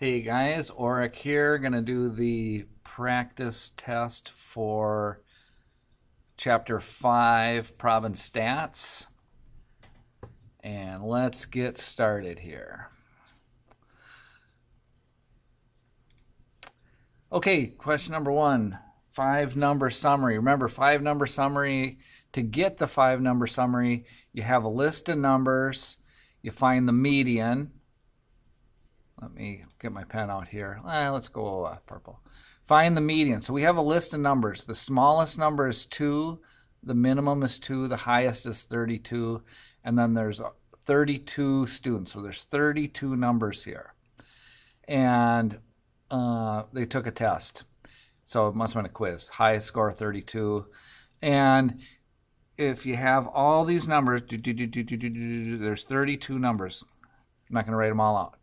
Hey guys, Orrick here, going to do the practice test for Chapter 5, Prob and Stats. And let's get started here. Okay, question number 1, 5-number summary. Remember, 5-number summary, to get the 5-number summary, you have a list of numbers, you find the median. Let me get my pen out here. Let's go purple. Find the median. So we have a list of numbers. The smallest number is 2. The minimum is 2. The highest is 32. And then there's 32 students. So there's 32 numbers here. And they took a test. So it must have been a quiz. Highest score 32. And if you have all these numbers, there's 32 numbers. I'm not going to write them all out.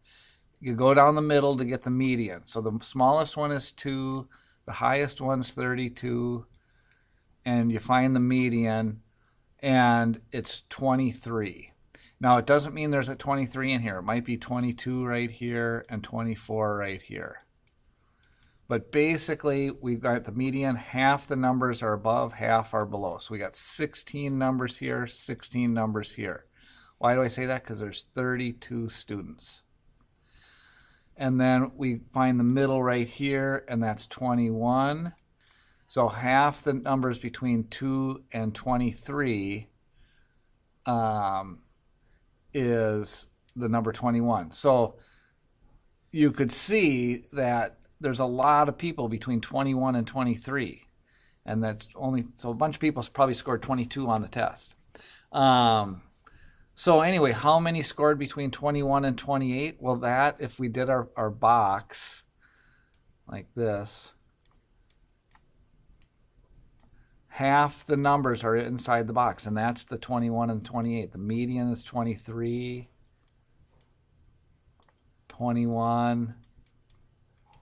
You go down the middle to get the median. So the smallest one is 2, the highest one's 32, and you find the median, and it's 23. Now, it doesn't mean there's a 23 in here. It might be 22 right here and 24 right here. But basically, we've got the median. Half the numbers are above, half are below. So we got 16 numbers here, 16 numbers here. Why do I say that? Because there's 32 students. And then we find the middle right here, and that's 21. So half the numbers between 2 and 23 is the number 21. So you could see that there's a lot of people between 21 and 23. And that's only, so a bunch of people probably scored 22 on the test. So anyway, how many scored between 21 and 28? Well, that, if we did our box like this, half the numbers are inside the box, and that's the 21 and 28. The median is 23, 21,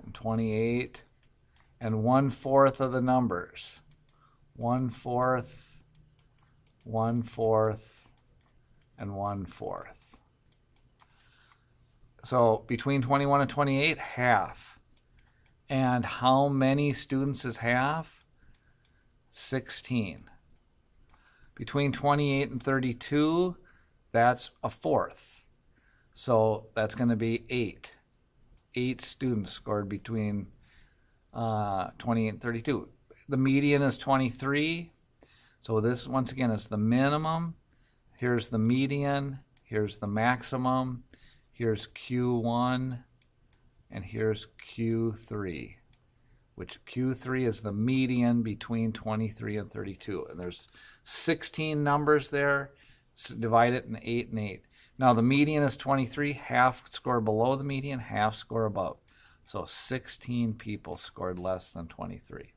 and 28, and 1/4 of the numbers. 1/4, 1/4, and 1/4. So between 21 and 28, half. And how many students is half? 16. Between 28 and 32, that's 1/4. So that's going to be 8. 8 students scored between 28 and 32. The median is 23. So this, once again, is the minimum. Here's the median, here's the maximum, here's Q1, and here's Q3, which Q3 is the median between 23 and 32. And there's 16 numbers there, so divide it in 8 and 8. Now the median is 23, half score below the median, half score above. So 16 people scored less than 23.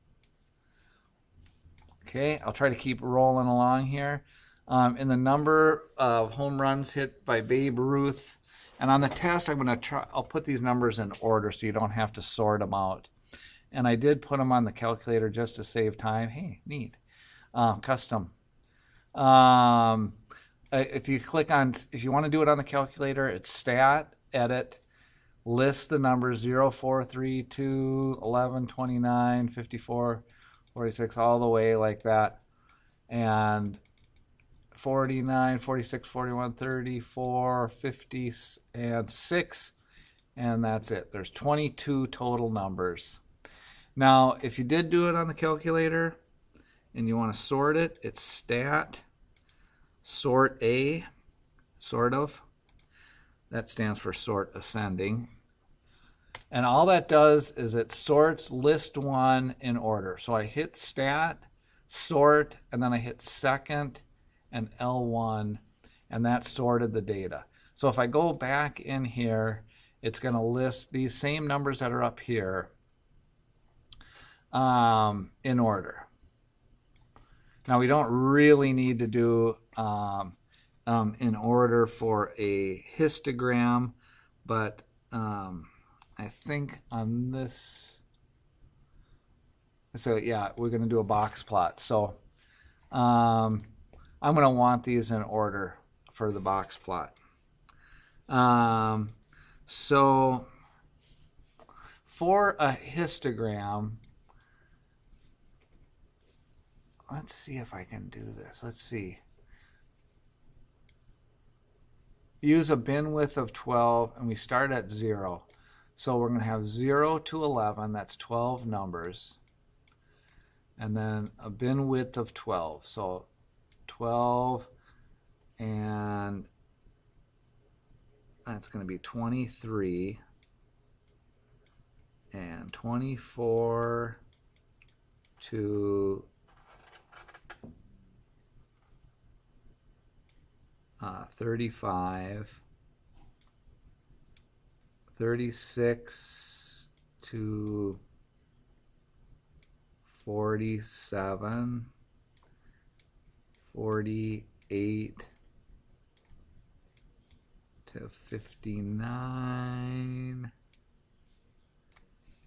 Okay, I'll try to keep rolling along here. In the number of home runs hit by Babe Ruth, and on the test I'll put these numbers in order so you don't have to sort them out. And I did put them on the calculator just to save time. Hey, neat. Custom. If you click on, if you want to do it on the calculator, it's Stat, Edit, list the numbers 0, 4, 3, 2, 11, 29, 54, 46, all the way like that. And 49, 46, 41, 34, 50, and 6, and that's it. There's 22 total numbers. Now, if you did do it on the calculator and you want to sort it, it's Stat, Sort A, sort of. That stands for sort ascending. And all that does is it sorts list 1 in order. So I hit Stat, Sort, and then I hit Second, and L1, and that sorted the data. So if I go back in here, it's going to list these same numbers that are up here in order. Now we don't really need to do in order for a histogram, but I think on this, so yeah, we're going to do a box plot. So I'm going to want these in order for the box plot. So for a histogram, let's see if I can do this. Let's see. Use a bin width of 12, and we start at 0. So we're going to have 0 to 11, that's 12 numbers. And then a bin width of 12. So 12, and that's going to be 23, and 24 to 35, 36 to 47, 48 to 59,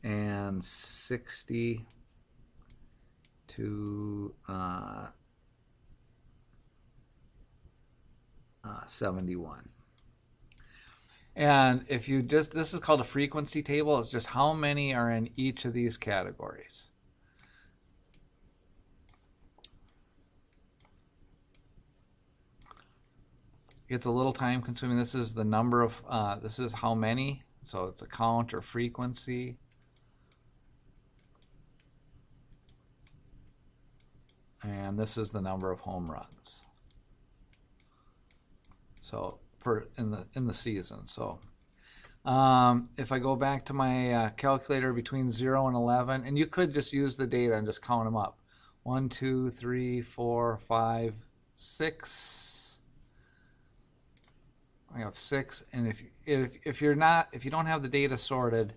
and 60 to 71. And if you just, this is called a frequency table. It's just how many are in each of these categories. It's a little time consuming. This is the number of, this is how many. So it's a count or frequency. And this is the number of home runs. So in the season. So if I go back to my calculator between 0 and 11, and you could just use the data and just count them up. 1, 2, 3, 4, 5, 6. I have 6, and if you don't have the data sorted,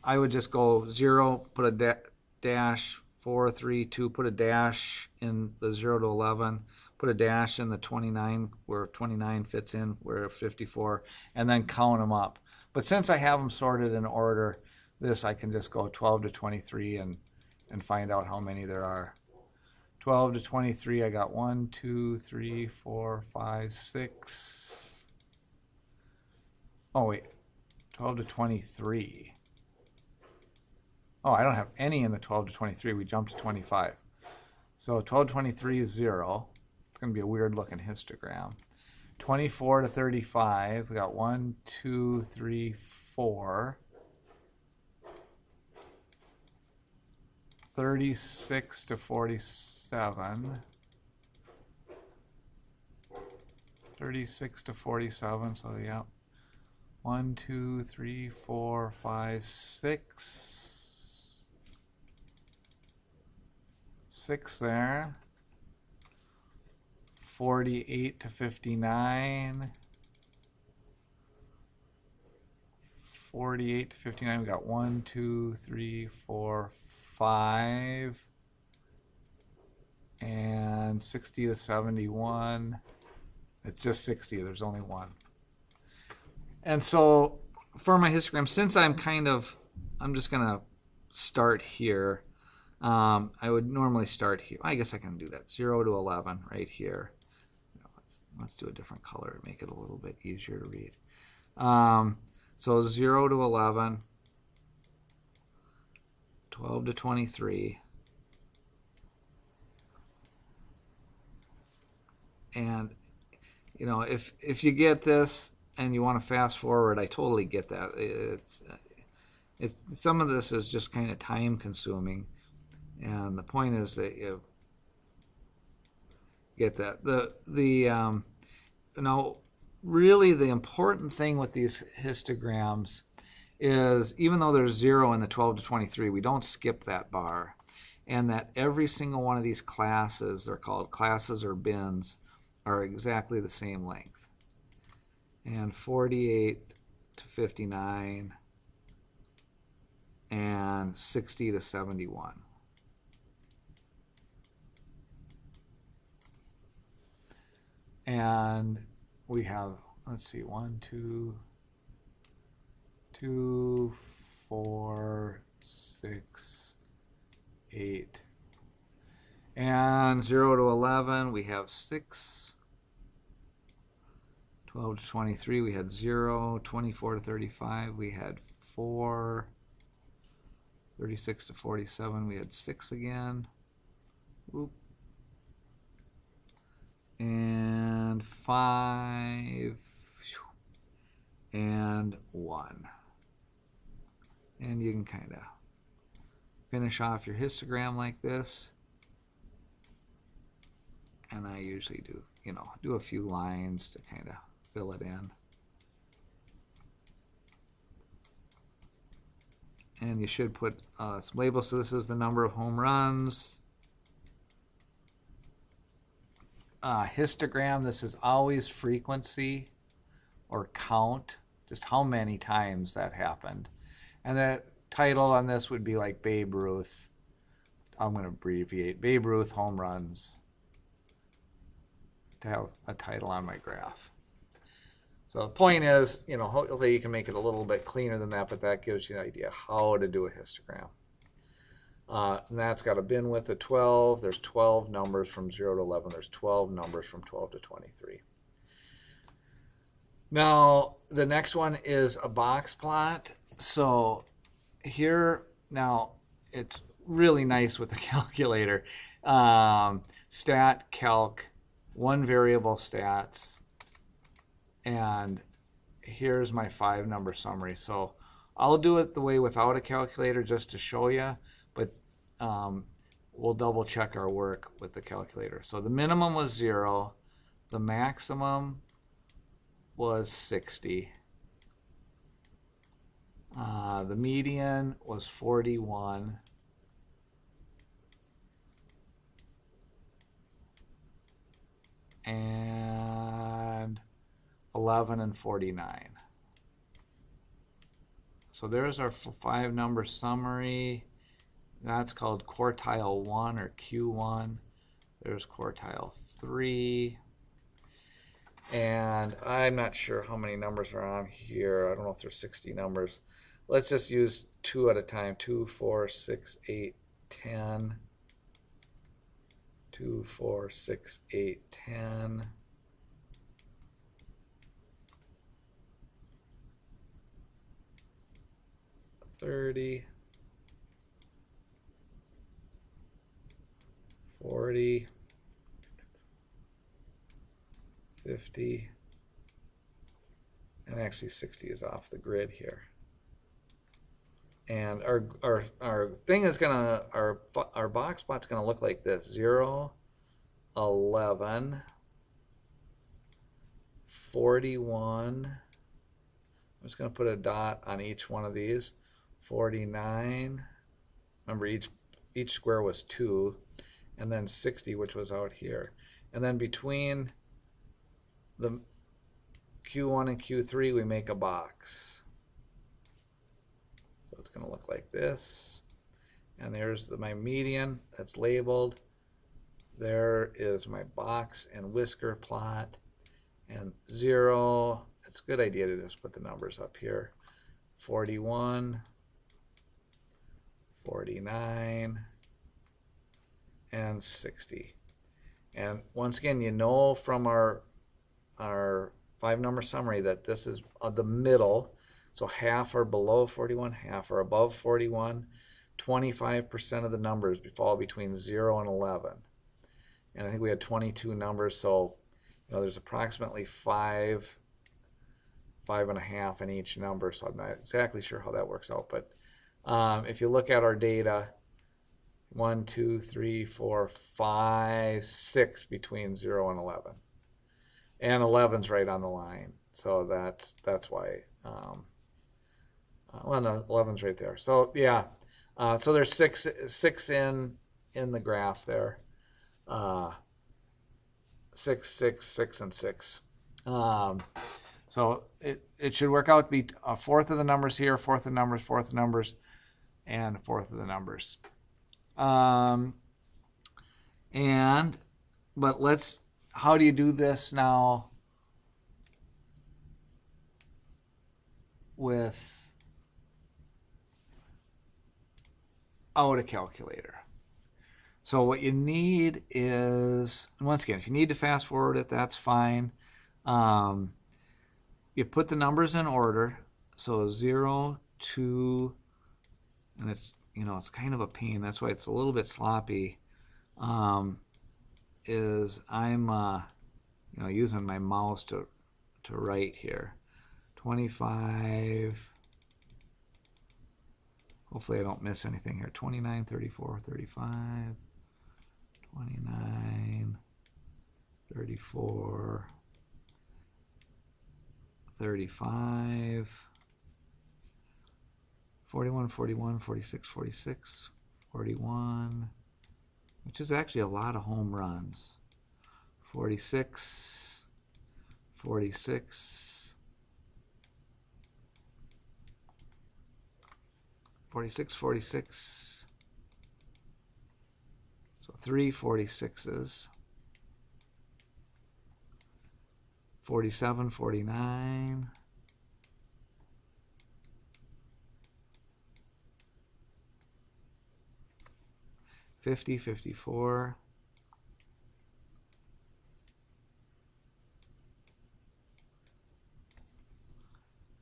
I would just go 0, put a dash, 4, 3, 2, put a dash in the 0 to 11, put a dash in the 29 where 29 fits in, where 54, and then count them up. But since I have them sorted in order, this I can just go 12 to 23 and find out how many there are. 12 to 23, I got 1, 2, 3, 4, 5, 6. Oh wait, 12 to 23. Oh, I don't have any in the 12 to 23. We jumped to 25. So 12 to 23 is 0. It's going to be a weird looking histogram. 24 to 35. We got 1, 2, 3, 4. 36 to 47. 36 to 47. So yeah. 1, 2, 3, 4, 5, 6. 6 there. 48 to 59. 48 to 59. We got 1, 2, 3, 4, 5. And 60 to 71. It's just 60. There's only one. And so for my histogram, since I'm just going to start here. I would normally start here. I guess I can do that. 0 to 11 right here. Let's do a different color to make it a little bit easier to read. So 0 to 11, 12 to 23, and you know, if you get this and you want to fast forward, I totally get that. It's some of this is just kind of time consuming. And the point is that you get that. Really the important thing with these histograms is even though there's 0 in the 12 to 23, we don't skip that bar. And that every single one of these classes, they're called classes or bins, are exactly the same length. And 48 to 59 and 60 to 71. And we have, let's see, 1, 2, 4, 6, 8. And 0 to 11, we have 6. 12 to 23, we had 0. 24 to 35, we had 4. 36 to 47, we had 6 again. Oop. And 5 and 1. And you can kind of finish off your histogram like this. And I usually do a few lines to kind of fill it in. And you should put some labels. So this is the number of home runs. Histogram, this is always frequency or count, just how many times that happened. And the title on this would be like Babe Ruth. I'm going to abbreviate Babe Ruth home runs to have a title on my graph. So the point is, hopefully you can make it a little bit cleaner than that, but that gives you the idea how to do a histogram. And that's got a bin width of 12. There's 12 numbers from 0 to 11. There's 12 numbers from 12 to 23. Now, the next one is a box plot. So here, now, it's really nice with the calculator. Stat, calc, one variable stats. And here's my 5-number summary. So I'll do it the way without a calculator just to show you, but we'll double check our work with the calculator. So the minimum was 0. The maximum was 60. The median was 41. And 11 and 49. So there's our 5-number summary. That's called quartile 1 or Q1. There's quartile 3. And I'm not sure how many numbers are on here. I don't know if there's 60 numbers. Let's just use 2 at a time. 2, 4, 6, 8, 10. 2, 4, 6, 8, 10. 30, 40, 50, and actually 60 is off the grid here. And our thing is gonna, our box plot's gonna look like this: 0, 11, 41. I'm just gonna put a dot on each one of these. 49. Remember, each square was 2, and then 60, which was out here. And then between the Q1 and Q3, we make a box. So it's going to look like this. And there's my median that's labeled. There is my box and whisker plot. And 0, it's a good idea to just put the numbers up here. 41, 49, and 60. And once again, you know from our 5-number summary that this is the middle. So half are below 41, half are above 41. 25% of the numbers fall between 0 and 11. And I think we had 22 numbers, so there's approximately 5, 5.5 in each number, so I'm not exactly sure how that works out. But if you look at our data, 1, 2, 3, 4, 5, 6 between 0 and 11. And 11's right on the line, so that's why. Well, no, 11's right there. So yeah, so there's six in the graph there. 6, 6, 6, and 6. So it should work out to be a fourth of the numbers here, fourth of the numbers, fourth of the numbers, and a fourth of the numbers. But how do you do this now without a calculator? So what you need is, once again, if you need to fast forward it, that's fine. You put the numbers in order. So 0 to and it's, you know, it's kind of a pain. That's why it's a little bit sloppy. Is I'm you know, using my mouse to write here. 25. Hopefully I don't miss anything here. 29, 34, 35, 29, 34, 35, 41, 41, 46, 46, 41, which is actually a lot of home runs. 46, 46, 46, 46. So 3 46s. 47, 49. 50, 54.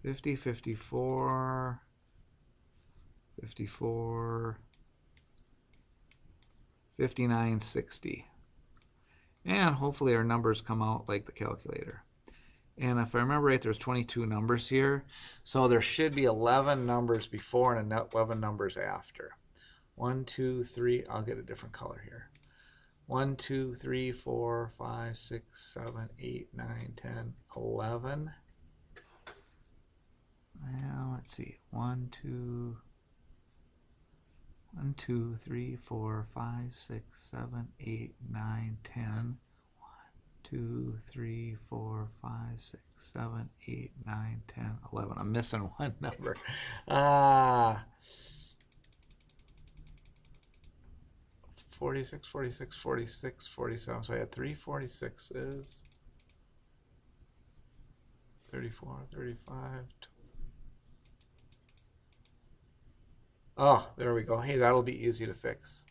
50, 54. 54, 59, 60. And hopefully our numbers come out like the calculator. And if I remember right, there's 22 numbers here. So there should be 11 numbers before and 11 numbers after. 1, 2, 3, I'll get a different color here. 1, 2, 3, 4, 5, 6, 7, 8, 9, 10, 11. Well, let's see. 1, 2, 3, 4, 5, 6, 7, 8, 9, 10. 1, 2, 3, 4, 5, 6, 7, 8, 9, 10, 11. I'm missing one number. 46, 46, 46, 47. So I had 3 46s. 34, 35. Oh, there we go. Hey, that'll be easy to fix.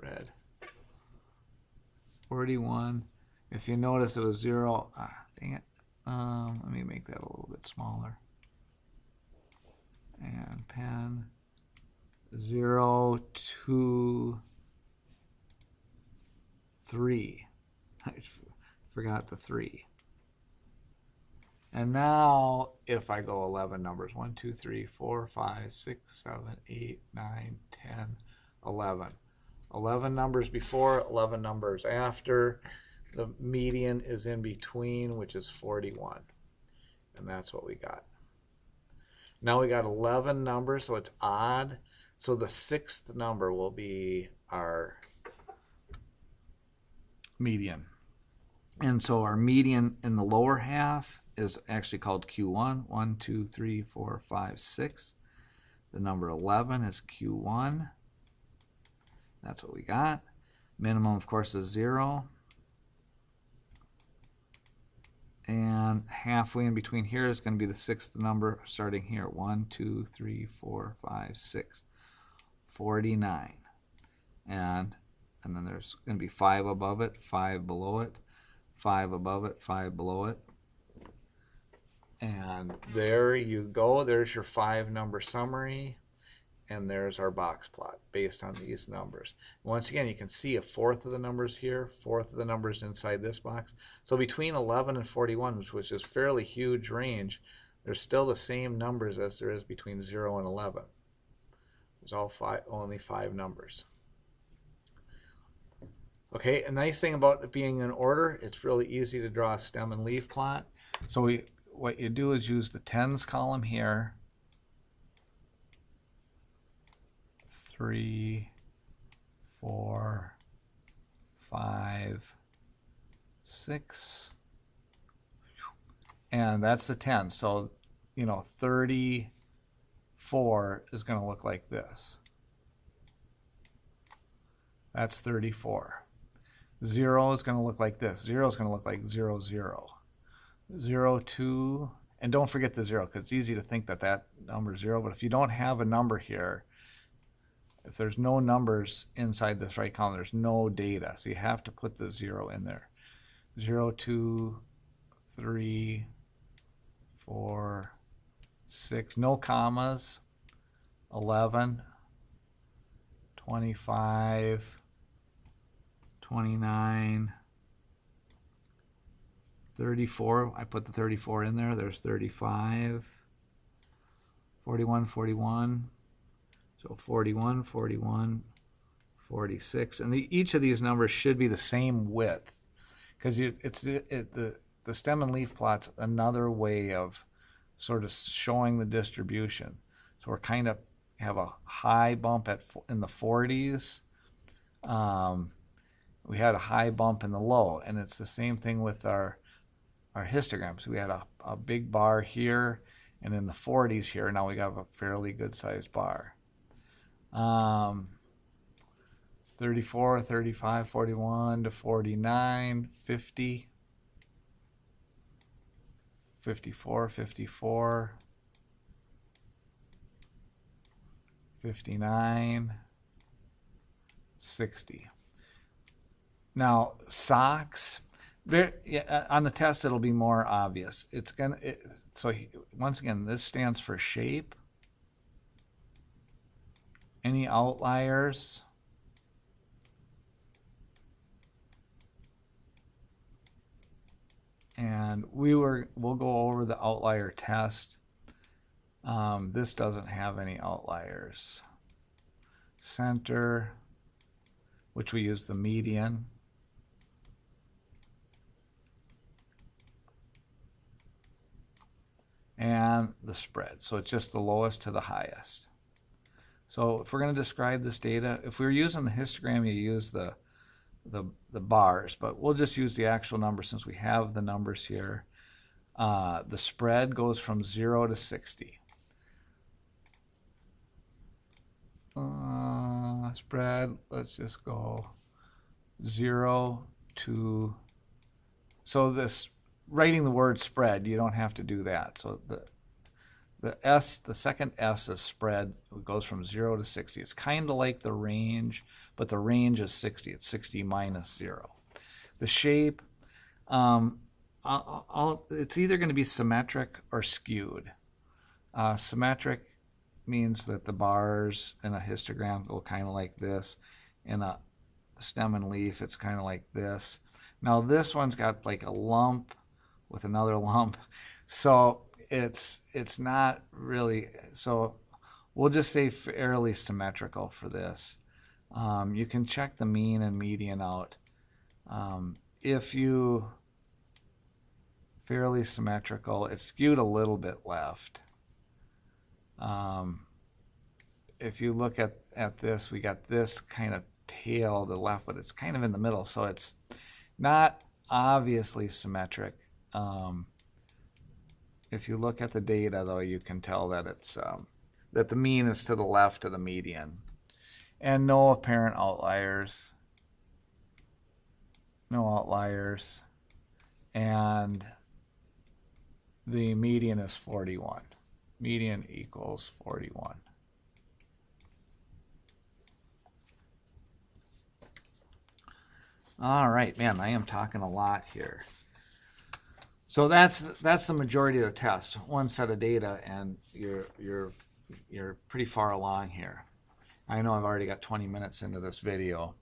Red. 41. If you notice, it was 0. Dang it. Let me make that a little bit smaller. And pen. 0, 2, 3. I forgot the 3. And now, if I go 11 numbers, 1, 2, 3, 4, 5, 6, 7, 8, 9, 10, 11. 11 numbers before, 11 numbers after. The median is in between, which is 41. And that's what we got. Now we got 11 numbers, so it's odd. So the 6th number will be our median. And so our median in the lower half is actually called Q1. 1, 2, 3, 4, 5, 6. The number 11 is Q1. That's what we got. Minimum, of course, is 0. And halfway in between here is going to be the 6th number starting here. 1, 2, 3, 4, 5, 6. 49. And then there's going to be 5 above it, 5 below it, 5 above it, 5 below it. And there you go. There's your 5-number summary. And there's our box plot based on these numbers. Once again, you can see 1/4 of the numbers here, 1/4 of the numbers inside this box. So between 11 and 41, which is a fairly huge range, there's still the same numbers as there is between 0 and 11. There's only 5 numbers. Okay, a nice thing about it being in order, it's really easy to draw a stem and leaf plot. So what you do is use the tens column here. 3, 4, 5, 6, and that's the 10. So, 34 is going to look like this. That's 34. 0 is going to look like this. 0 is going to look like 0, 0. 0, 2, and don't forget the 0, because it's easy to think that that number is 0, but if you don't have a number here, if there's no numbers inside this right column, there's no data. So you have to put the 0 in there. 0, 2, 3, 4, 6, no commas, 11, 25, 29, 34. I put the 34 in there. There's 35, 41, 41. So 41, 41, 46. And each of these numbers should be the same width, because the stem and leaf plot's another way of sort of showing the distribution. So we're kind of have a high bump in the 40s. We had a high bump in the low, and it's the same thing with our histograms. We had a big bar here, and in the 40s here. Now we got a fairly good sized bar. 34, 35, 41 to 49, 50, 54, 54, 59, 60. Now socks, on the test it'll be more obvious. So once again, this stands for shape. Any outliers? And we'll go over the outlier test. This doesn't have any outliers. Center, which we use the median. And the spread. So it's just the lowest to the highest. So if we're going to describe this data, if we were using the histogram, you use the bars, but we'll just use the actual number since we have the numbers here. The spread goes from 0 to 60. Spread, let's just go 0 to, so this, writing the word spread, you don't have to do that. So the second S is spread. It goes from 0 to 60. It's kind of like the range, but the range is 60. It's 60 minus 0. The shape, it's either going to be symmetric or skewed. Symmetric means that the bars in a histogram go kind of like this. In a stem and leaf, it's kind of like this. Now this one's got like a lump with another lump. So it's not really, so we'll just say fairly symmetrical for this. You can check the mean and median out. If you fairly symmetrical, it's skewed a little bit left. If you look at this, we got this kind of tail to the left, but it's kind of in the middle, so it's not obviously symmetric. If you look at the data, though, you can tell that it's that the mean is to the left of the median, and no apparent outliers. No outliers, and the median is 41. Median equals 41. All right, man, I am talking a lot here. So that's the majority of the test. One set of data, and you're pretty far along here. I know I've already got 20 minutes into this video.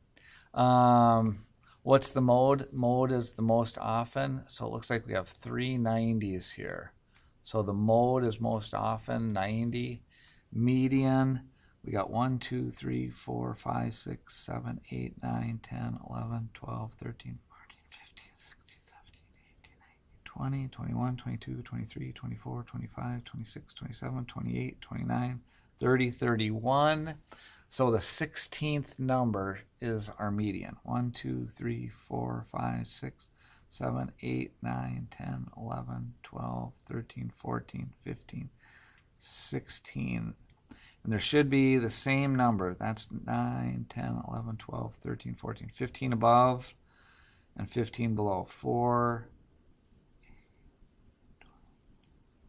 What's the mode? Mode is the most often. So it looks like we have 3 90s here. So the mode is most often 90. Median, we got 1, 2, 3, 4, 5, 6, 7, 8, 9, 10, 11, 12, 13, 14, 15, 16, 17, 18, 19, 20, 21, 22, 23, 24, 25, 26, 27, 28, 29, 30, 31. So the 16th number is our median. 1, 2, 3, 4, 5, 6, 7, 8, 9, 10, 11, 12, 13, 14, 15, 16. And there should be the same number. That's 9, 10, 11, 12, 13, 14, 15 above and 15 below. 4.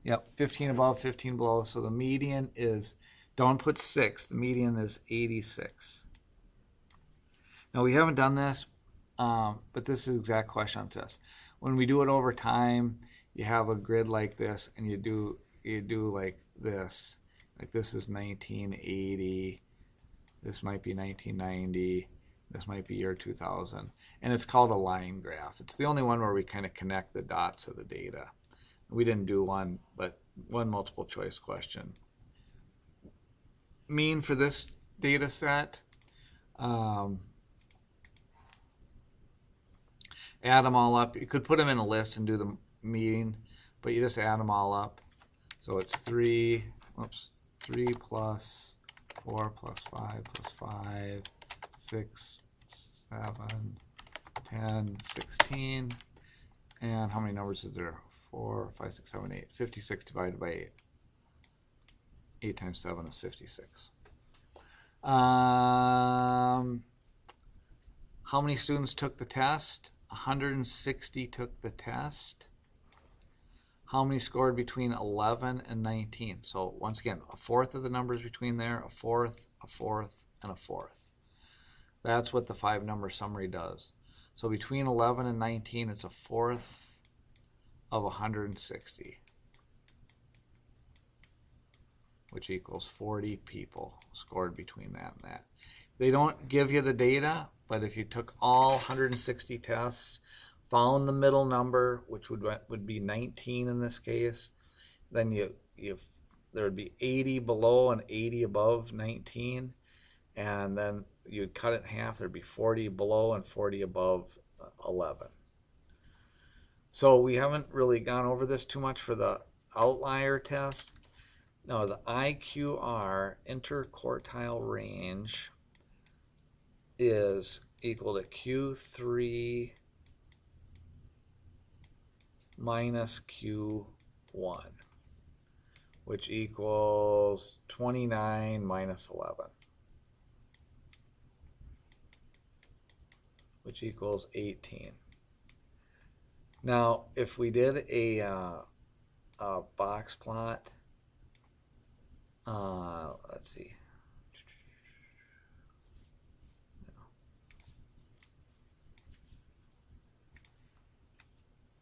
Yep, 15 above, 15 below. So the median is, don't put 6. The median is 86. Now we haven't done this, but this is the exact question on test. When we do it over time, you have a grid like this, and you do you do like this. Like this is 1980. This might be 1990. This might be year 2000. And it's called a line graph. It's the only one where we kind of connect the dots of the data. We didn't do one, but one multiple choice question. Mean for this data set. Add them all up. You could put them in a list and do the mean, but you just add them all up. So it's 3 plus 4 plus 5 plus 5, 6, 7, 10, 16. And how many numbers is there? 4, 5, 6, 7, 8. 56 divided by 8. 8 times 7 is 56. How many students took the test? 160 took the test. How many scored between 11 and 19? So once again, a fourth of the numbers between there, a fourth, and a fourth. That's what the 5-number summary does. So between 11 and 19, it's a fourth of 160, which equals 40 people scored between that and that. They don't give you the data, but if you took all 160 tests, found the middle number, which would be 19 in this case, then there would be 80 below and 80 above 19, and then you'd cut it in half. There'd be 40 below and 40 above 11. So we haven't really gone over this too much for the outlier test. Now the IQR, interquartile range, is equal to Q3 minus Q1, which equals 29 minus 11, which equals 18. Now, if we did a box plot, let's see.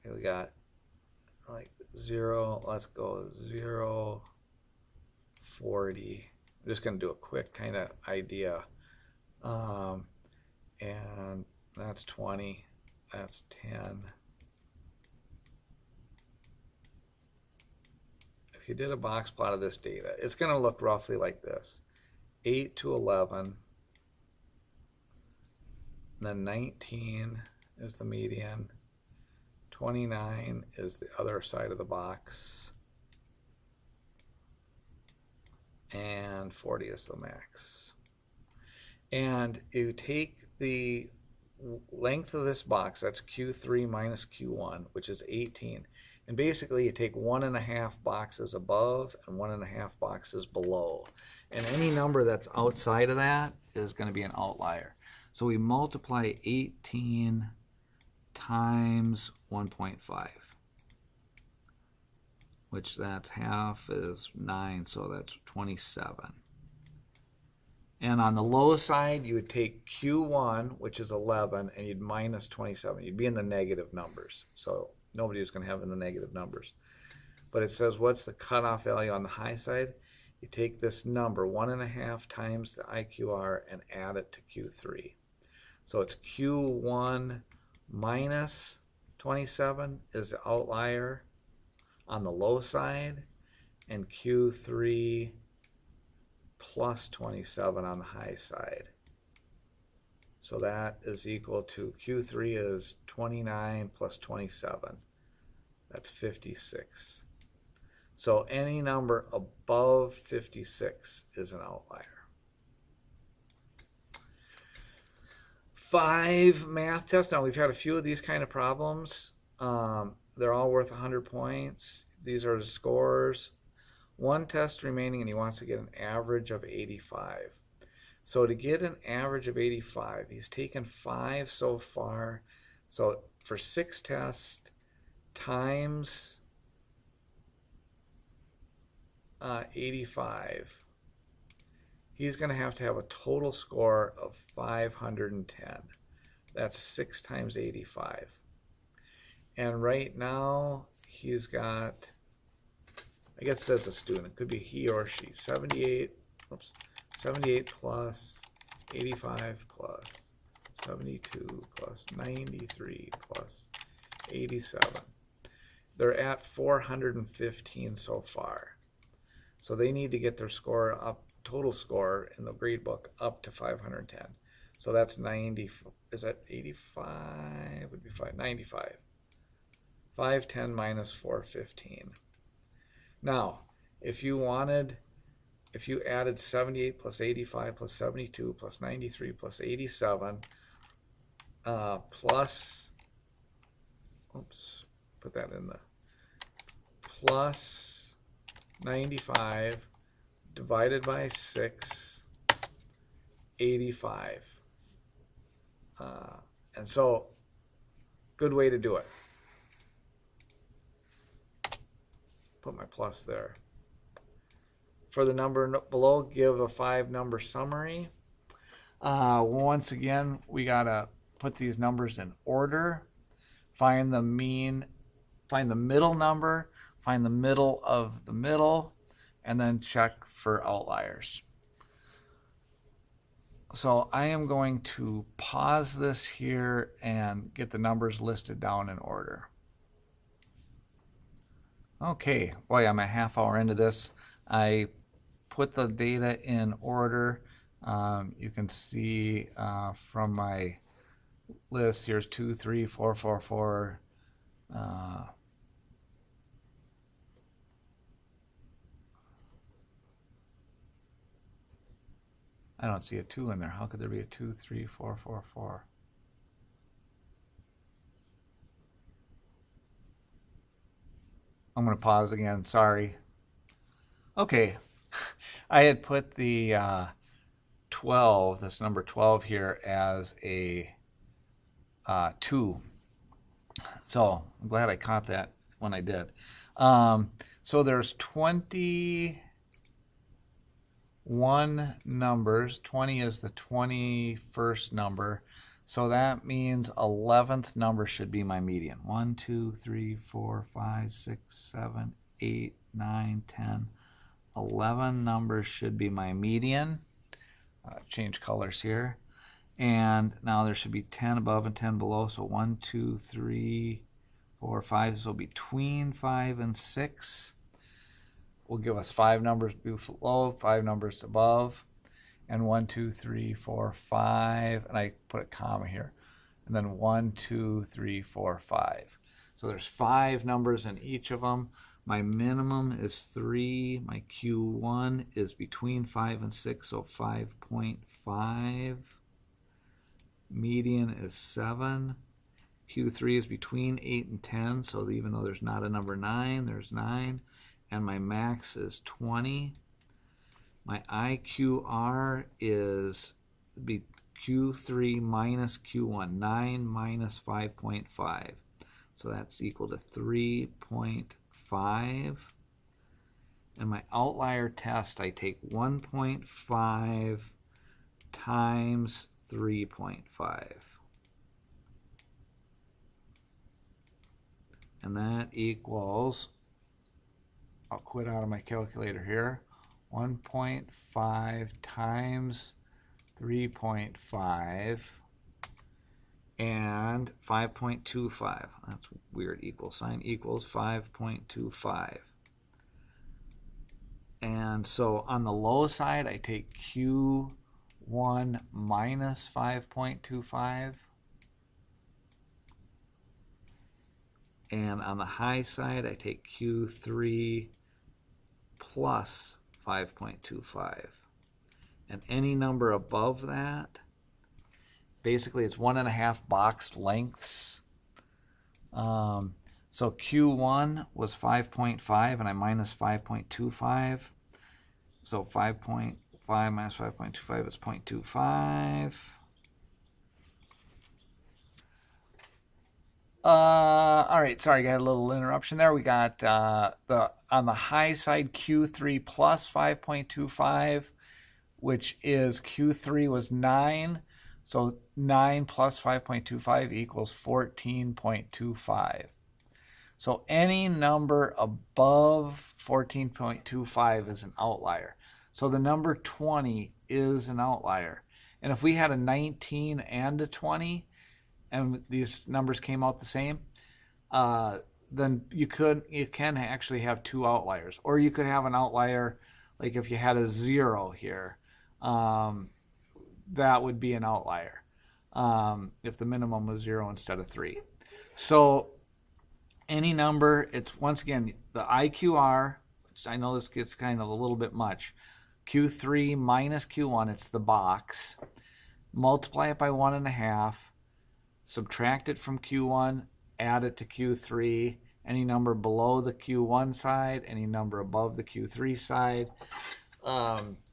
Okay, we got like 0, let's go 0, 40. I'm just going to do a quick kind of idea. And that's 20, that's 10. If you did a box plot of this data, it's going to look roughly like this. 8 to 11, then 19 is the median, 29 is the other side of the box, and 40 is the max. And you take the length of this box, that's Q3 minus Q1, which is 18. And basically you take 1.5 boxes above and 1.5 boxes below. And any number that's outside of that is going to be an outlier. So we multiply 18 times 1.5, which that's half is 9, so that's 27. And on the low side, you would take Q1, which is 11, and you'd minus 27. You'd be in the negative numbers. So nobody was going to have in the negative numbers. But it says, what's the cutoff value on the high side? You take this number, 1.5 times the IQR, and add it to Q3. So it's Q1 minus 27 is the outlier on the low side, and Q3 plus 27 on the high side. So that is equal to, Q3 is 29 plus 27. That's 56. So any number above 56 is an outlier. 5 math tests. Now we've had a few of these kind of problems. They're all worth 100 points. These are the scores. 1 test remaining, and he wants to get an average of 85. So to get an average of 85, he's taken 5 so far. So for 6 tests times 85, he's going to have a total score of 510. That's 6 times 85. And right now he's got, I guess it says a student. It could be he or she. 78 plus 85 plus 72 plus 93 plus 87. They're at 415 so far. So they need to get their score up, total score in the grade book, up to 510. So that's 90, is that 85? Would be 95. 510 minus 415. Now, if you added 78 plus 85 plus 72 plus 93 plus 87 plus, put that in the, plus 95 divided by 6, 85. And so, good way to do it. Put my plus there. For the number below, give a 5-number summary. Once again, we gotta put these numbers in order. Find the mean, find the middle number, find the middle of the middle, and then check for outliers. So I am going to pause this here and get the numbers listed down in order. Okay, boy, I'm a half hour into this. I put the data in order. You can see from my list, here's 2, 3, 4, 4, 4. I don't see a 2 in there. How could there be a 2, 3, 4, 4, 4? I'm going to pause again. Sorry. Okay. I had put the 12, this number 12 here, as a 2. So I'm glad I caught that when I did. So there's 21 numbers. 20 is the 21st number. So that means 11th number should be my median. 1, 2, 3, 4, 5, 6, 7, 8, 9, 10. 11 numbers should be my median. Change colors here. And now there should be 10 above and 10 below. So 1, 2, 3, 4, 5. So between 5 and 6 will give us 5 numbers below, 5 numbers above. And 1, 2, 3, 4, 5. And I put a comma here. And then 1, 2, 3, 4, 5. So there's 5 numbers in each of them. My minimum is 3. My Q1 is between 5 and 6, so 5.5. Median is 7. Q3 is between 8 and 10, so even though there's not a number 9, there's 9. And my max is 20. My IQR is Q3 minus Q1, 9 minus 5.5. So that's equal to 3.5. And my outlier test, I take 1.5 times 3.5. And that equals, I'll quit out of my calculator here, 1.5 times 3.5 and 5.25. That's weird, equal sign equals 5.25. And so on the low side, I take Q1 minus 5.25. And on the high side, I take Q3 plus 5.25. And any number above that, basically it's 1.5 box lengths. So Q1 was 5.5 and I minus 5.25. So 5.5 minus 5.25 is 0.25. All right, sorry, got a little interruption there. We got on the high side Q3 plus 5.25, which is Q3 was 9, so 9 plus 5.25 equals 14.25. So any number above 14.25 is an outlier. So the number 20 is an outlier. And if we had a 19 and a 20, and these numbers came out the same, then you can actually have two outliers. Or you could have an outlier, like if you had a 0 here, that would be an outlier if the minimum was 0 instead of 3. So any number, it's once again the IQR, which I know this gets kind of a little bit much, Q3 minus Q1, it's the box, multiply it by 1.5, subtract it from Q1, add it to Q3, any number below the Q1 side, any number above the Q3 side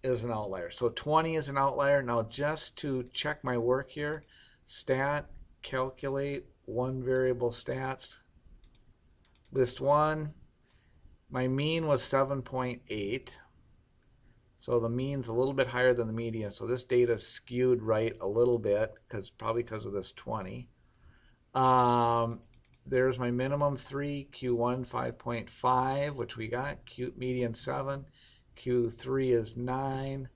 is an outlier. So 20 is an outlier. Now just to check my work here, stat, calculate, one variable stats, list 1, my mean was 7.8. So the mean's a little bit higher than the median. So this data is skewed right a little bit, probably because of this 20. There's my minimum 3, Q1 5.5, which we got, median 7, Q3 is 9,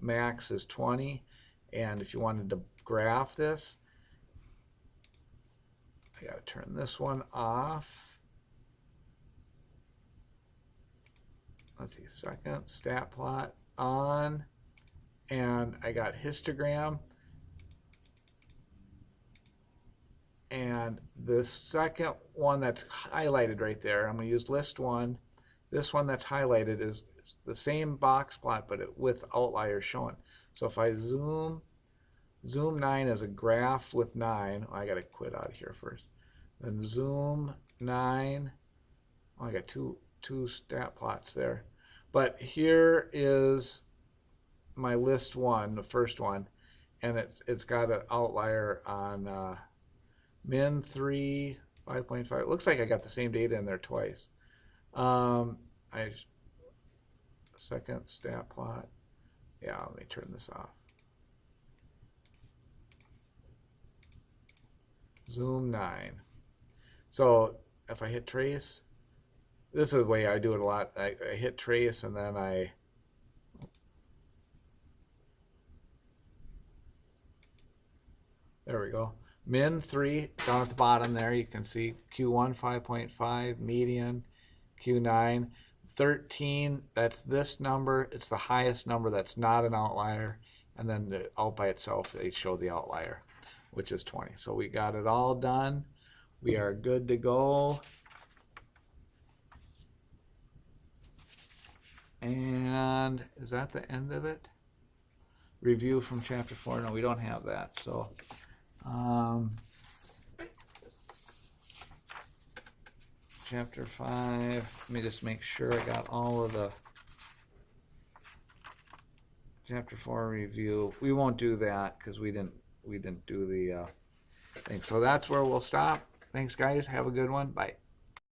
max is 20. And if you wanted to graph this, I got to turn this one off. Let's see, second, stat plot on, and I got histogram. And this second one that's highlighted right there, I'm going to use list 1. This one that's highlighted is the same box plot, but with outliers shown. So if I zoom 9 as a graph with 9, I got to quit out of here first. Then zoom 9, I got two stat plots there. But here is my list 1, the first one, and it's got an outlier on min 3, 5.5. It looks like I got the same data in there twice. Second stat plot. Yeah, let me turn this off. Zoom 9. So if I hit trace, this is the way I do it a lot. I hit trace and then there we go. Min 3 down at the bottom there, you can see Q1 5.5, median, Q9, 13, that's this number. It's the highest number that's not an outlier. And then out by itself, they show the outlier, which is 20. So we got it all done. We are good to go. And is that the end of it? Review from chapter 4. No, we don't have that. So chapter 5, let me just make sure I got all of the chapter 4 review. We won't do that because we didn't do the thing. So that's where we'll stop. Thanks guys, have a good one. Bye.